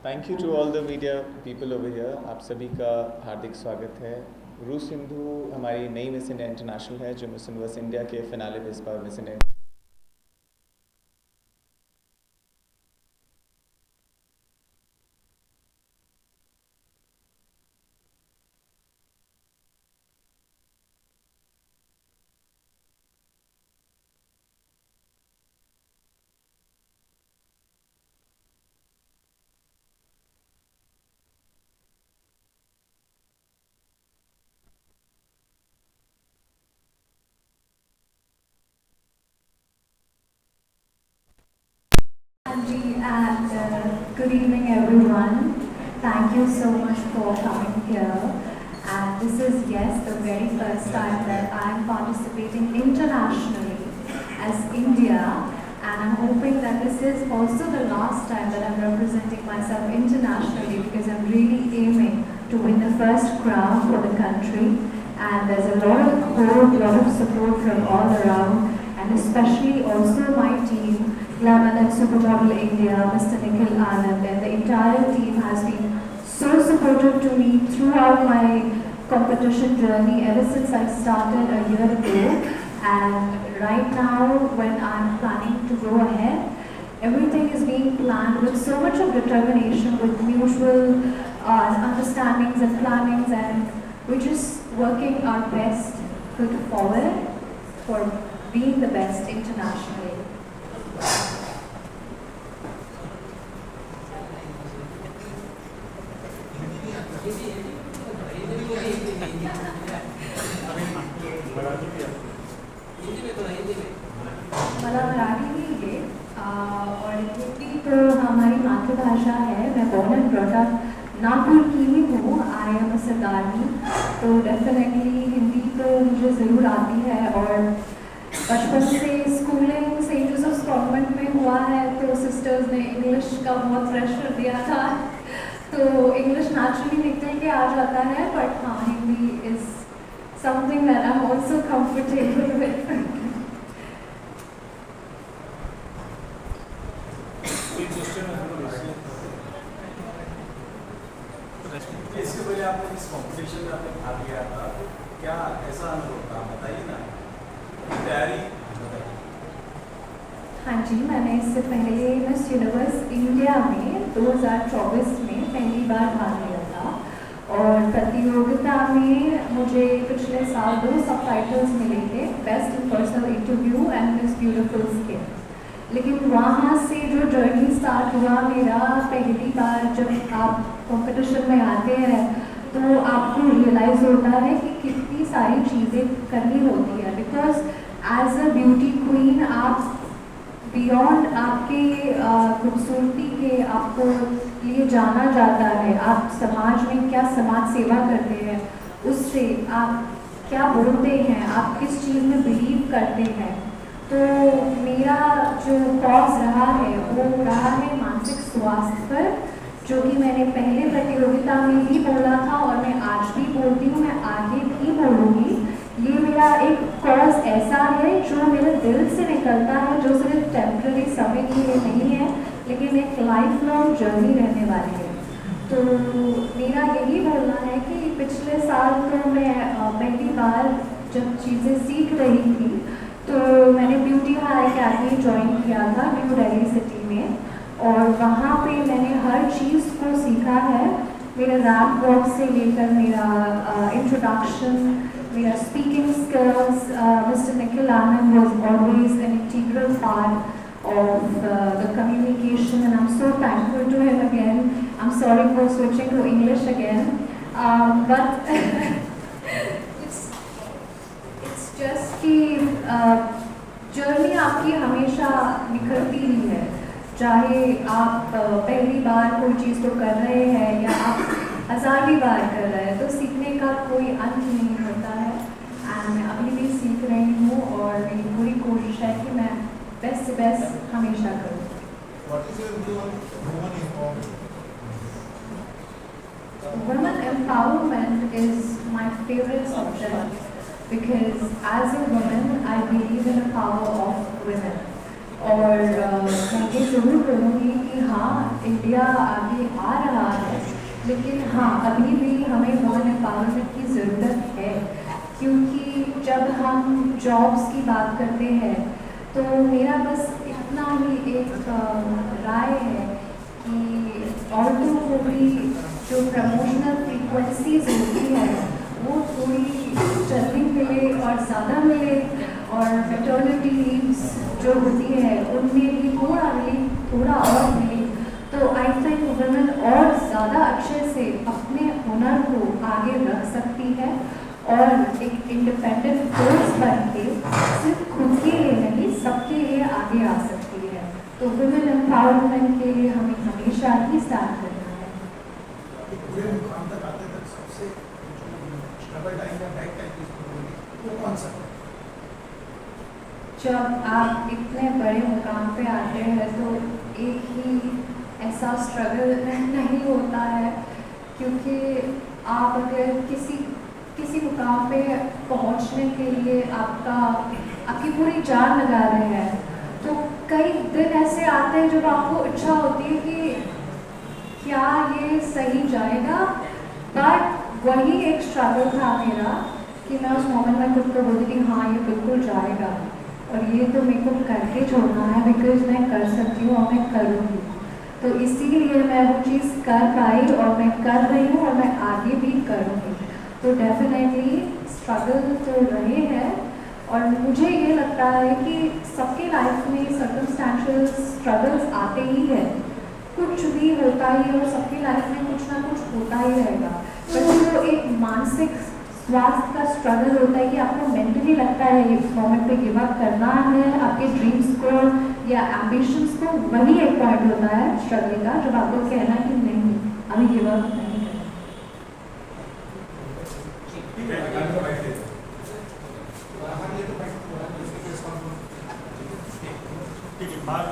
Thank you to all the media people over here. आप सभी का हार्दिक स्वागत है। रू सिंधु हमारी नई मिस इंडिया इंटरनेशनल है जो मिस यूनिवर्स इंडिया के फिनाले पे इस बार Miss India Andy, and good evening, everyone. Thank you so much for coming here. And this is, yes, the very first time that I'm participating internationally as India. And I'm hoping that this is also the last time that I'm representing myself internationally because I'm really aiming to win the first crown for the country. And there's a lot of hope, a lot of support from all around, and especially also my team, Glamour and Supermodel India, Mr. Nikhil Anand, and the entire team has been so supportive to me throughout my competition journey ever since I started a year ago. And right now, when I'm planning to go ahead, everything is being planned with so much of determination, with mutual understandings and plannings, and we're just working our best foot forward for being the best internationally. मला मराठी नहीं है और हिंदी तो हमारी मातृभाषा है। मैं born and brought up Nagpur की ही हूँ। आई एम अ सरदारनी, तो डेफिनेटली हिंदी तो मुझे ज़रूर आती है और बचपन से स्कूलिंग सेंट जोसेफ्स कॉन्वेंट में हुआ है तो सिस्टर्स ने इंग्लिश का बहुत प्रेशर दिया था तो इंग्लिश नेचुरली निकल के आ जाता है। बट हाँ, Hindi is something that I am also comfortable with. इससे पहले आपने इस कॉम्पिटिशन में आपने भाग लिया था, क्या ऐसा अनुभव था बताइए ना, तैयारी बताइए। हाँ जी, मैंने इससे पहले मिस यूनिवर्स इंडिया में 2024 में पहली बार भाग लिया था और प्रतियोगिता में मुझे पिछले साल 2 सबटाइटल्स मिले थे, best in personal interview and miss beautiful skin. लेकिन वहाँ से जो जर्नी स्टार्ट हुआ मेरा, पहली बार जब आप कंपटीशन में आते हैं तो आपको रियलाइज़ होता है कि कितनी सारी चीज़ें करनी होती है। Because as a beauty queen आप बियॉन्ड आपके खूबसूरती के आपको लिए जाना जाता है। आप समाज में क्या समाज सेवा करते हैं, उससे आप क्या बोलते हैं, आप किस चीज़ में बिलीव करते हैं। तो मेरा जो कॉज रहा है वो रहा है मानसिक स्वास्थ्य पर, जो कि मैंने पहले प्रतियोगिता में भी बोला था और मैं आज भी बोलती हूँ, मैं आगे भी बोलूँगी। ये मेरा एक कॉज ऐसा है जो मेरे दिल से निकलता है, जो सिर्फ टेम्पररी समय के लिए नहीं है लेकिन एक लाइफ लॉन्ग जर्नी रहने वाली है। तो मेरा यही बोलना है कि पिछले साल तो मैं पहली बार जब चीज़ें सीख रही थी तो मैंने ब्यूटी हाई अकेडमी ज्वाइन किया था न्यू दिल्ली सिटी में और वहाँ पे मैंने हर चीज़ को सीखा है। मेरा रैप वॉक से लेकर मेरा इंट्रोडक्शन, मेरा speaking skills, mister Nikhil Anand was always an integral part of the communication and I'm so thankful to him again. I'm sorry for switching to English again, but it's just कि journey आपकी हमेशा निखरती ही है, चाहे आप पहली बार कोई चीज़ को कर रहे हैं या आप 1000वीं बार कर रहे हैं, तो सीखने का कोई अंत नहीं होता है। एंड मैं अभी भी सीख रही हूँ और मेरी पूरी कोशिश है कि मैं बेस्ट से बेस्ट हमेशा करूँ। Women empowerment is my favorite subject because as a woman I believe in the power of women। और मैं ये ज़रूर बोलूँगी कि हाँ, इंडिया आगे आ रहा है, लेकिन हाँ अभी भी हमें वुमेन एम्पावरमेंट की ज़रूरत है, क्योंकि जब हम जॉब्स की बात करते हैं तो मेरा बस इतना ही एक राय है कि औरतों को भी जो प्रमोशनल फ्रीक्वेंसीज होती है वो थोड़ी जल्दी मिले और ज़्यादा मिले, और मैटरनिटी लीव्स जो होती है उनमें भी थोड़ा और मिले, तो आई थिंक वुमेन और ज़्यादा अच्छे से अपने हुनर को आगे रख सकती है और एक इंडिपेंडेंट फोर्स बन के सिर्फ खुद के लिए नहीं सबके लिए आगे आ सकती है। तो वुमेन एम्पावरमेंट के लिए हमें हमेशा ही स्टार्ट करना है। पूरे मुकाम तक आते तक सबसे स्ट्रगल टाइम या बैक टाइम वो कौन सा? जब आप इतने बड़े मुकाम पे आते हैं तो एक ही ऐसा स्ट्रगल नहीं होता है, क्योंकि आप अगर किसी मुकाम पे पहुंचने के लिए आपकी पूरी जान लगा रहे हैं, तो कई दिन ऐसे आते हैं जब आपको इच्छा होती है कि क्या ये सही जाएगा, बट वही एक स्ट्रगल था मेरा कि मैं उस मोमेंट में खुद को बोलती थी हाँ ये बिल्कुल जाएगा और ये तो मेरे को करके छोड़ना है, बिकॉज मैं कर सकती हूँ और मैं करूँगी। तो इसीलिए मैं वो चीज़ कर पाई और मैं कर रही हूँ और मैं आगे भी करूँगी। तो डेफिनेटली स्ट्रगल तो रहे हैं, और मुझे ये लगता है कि सबके लाइफ में सर्कमस्टेंशियल स्ट्रगल्स आते ही है, कुछ भी होता ही है और सबकी लाइफ में कुछ ना कुछ होता ही रहेगा, बट वो एक मानसिक स्वास्थ्य का स्ट्रगल होता है कि आपको मेंटली लगता है इस मोमेंट पे गिव अप करना है आपके ड्रीम्स को या एम्बिशंस को, वही एक पॉइंट होता है स्ट्रगल का जब आपको कहना कि नहीं अभी गिव अप नहीं करना। ठीक है, बात